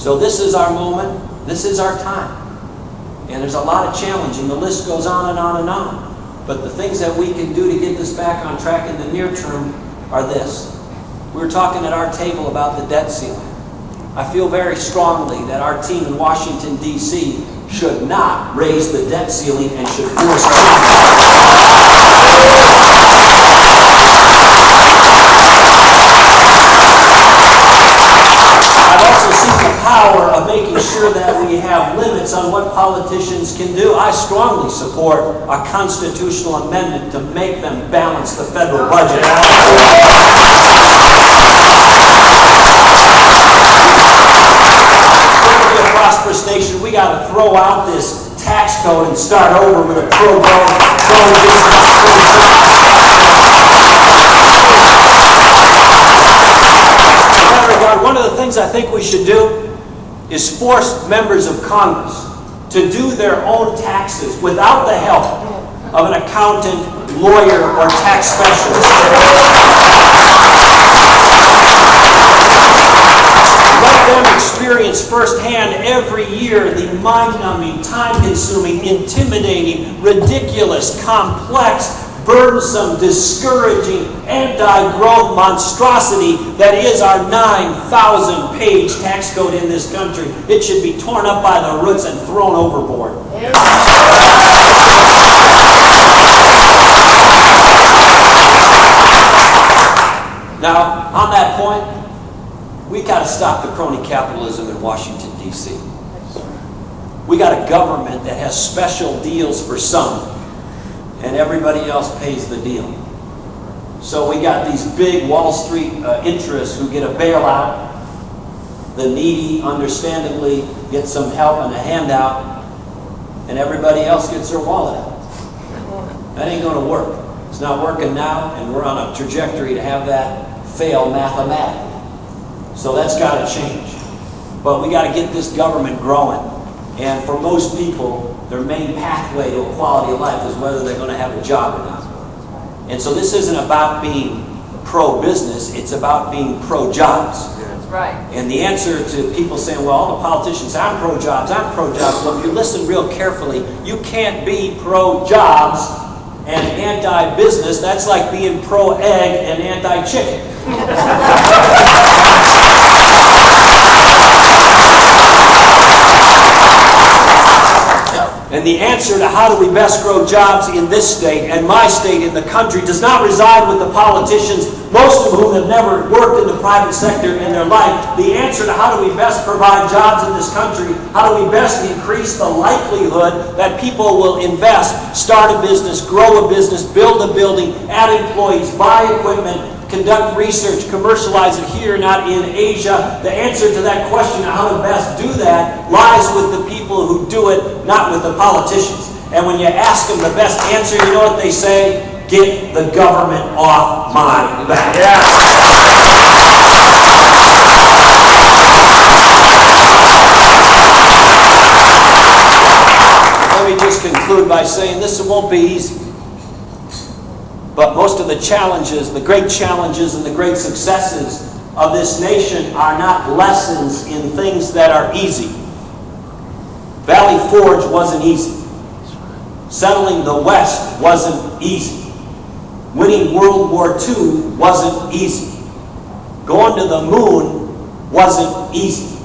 So this is our moment. This is our time. And there's a lot of challenge, and the list goes on and on and on. But the things that we can do to get this back on track in the near term are this. We were talking at our table about the debt ceiling. I feel very strongly that our team in Washington, D.C. should not raise the debt ceiling and should force I've also seen the power of making sure that we have limits on what politicians can do. I strongly support a constitutional amendment to make them balance the federal budget. Prosperous nation, we got to throw out this tax code and start over with a pro-business. In that regard, one of the things I think we should do is force members of Congress to do their own taxes without the help of an accountant, lawyer, or tax specialist. Let them experience firsthand every year the mind-numbing, time-consuming, intimidating, ridiculous, complex, burdensome, discouraging, anti-growth monstrosity that is our 9,000-page tax code in this country. It should be torn up by the roots and thrown overboard. Now, on that point, we got to stop the crony capitalism in Washington, D.C. We got a government that has special deals for some, and everybody else pays the deal. So we got these big Wall Street interests who get a bailout. The needy, understandably, get some help and a handout, and everybody else gets their wallet out. That ain't going to work. It's not working now, and we're on a trajectory to have that fail mathematically. So that's got to change. But we got to get this government growing. And for most people, their main pathway to a quality of life is whether they're going to have a job or not. And so this isn't about being pro-business, it's about being pro-jobs. That's right. And the answer to people saying, well, all the politicians, I'm pro-jobs, I'm pro-jobs. Well, if you listen real carefully, you can't be pro-jobs and anti-business. That's like being pro-egg and anti-chicken. And the answer to how do we best grow jobs in this state and my state in the country does not reside with the politicians, most of whom have never worked in the private sector in their life. The answer to how do we best provide jobs in this country, how do we best increase the likelihood that people will invest, start a business, grow a business, build a building, add employees, buy equipment, conduct research, commercialize it here, not in Asia. The answer to that question of how to best do that lies with the people who do it, not with the politicians. And when you ask them the best answer, you know what they say? Get the government off my back. Yeah. Let me just conclude by saying this won't be easy. But most of the challenges, the great challenges and the great successes of this nation are not lessons in things that are easy. Valley Forge wasn't easy. Settling the West wasn't easy. Winning World War II wasn't easy. Going to the moon wasn't easy.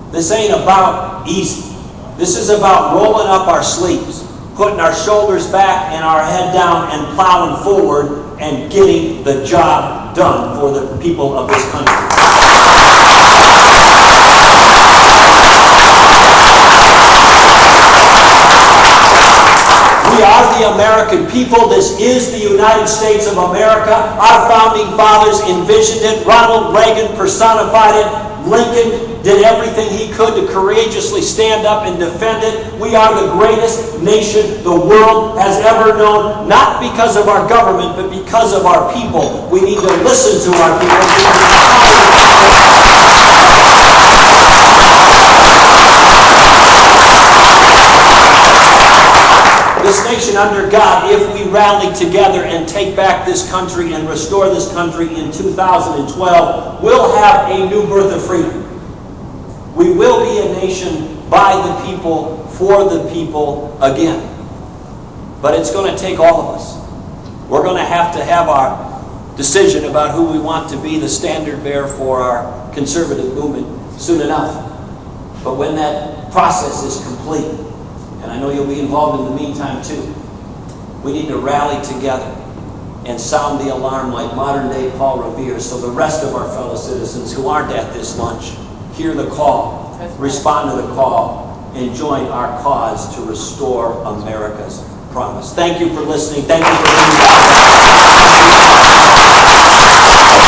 This ain't about easy. This is about rolling up our sleeves, putting our shoulders back and our head down and plowing forward and getting the job done for the people of this country. We are the American people. This is the United States of America. Our founding fathers envisioned it. Ronald Reagan personified it. Lincoln did everything he could to courageously stand up and defend it. We are the greatest nation the world has ever known, not because of our government, but because of our people. We need to listen to our people. This nation under God, if we rally together and take back this country and restore this country in 2012, will have a new birth of freedom. We We will be a nation by the people, for the people again. But it's going to take all of us. We're going to have our decision about who we want to be the standard bearer for our conservative movement soon enough. But when that process is complete, and I know you'll be involved in the meantime too, we need to rally together and sound the alarm like modern day Paul Revere, so the rest of our fellow citizens who aren't at this lunch hear the call, respond to the call, and join our cause to restore America's promise. Thank you for listening. Thank you for being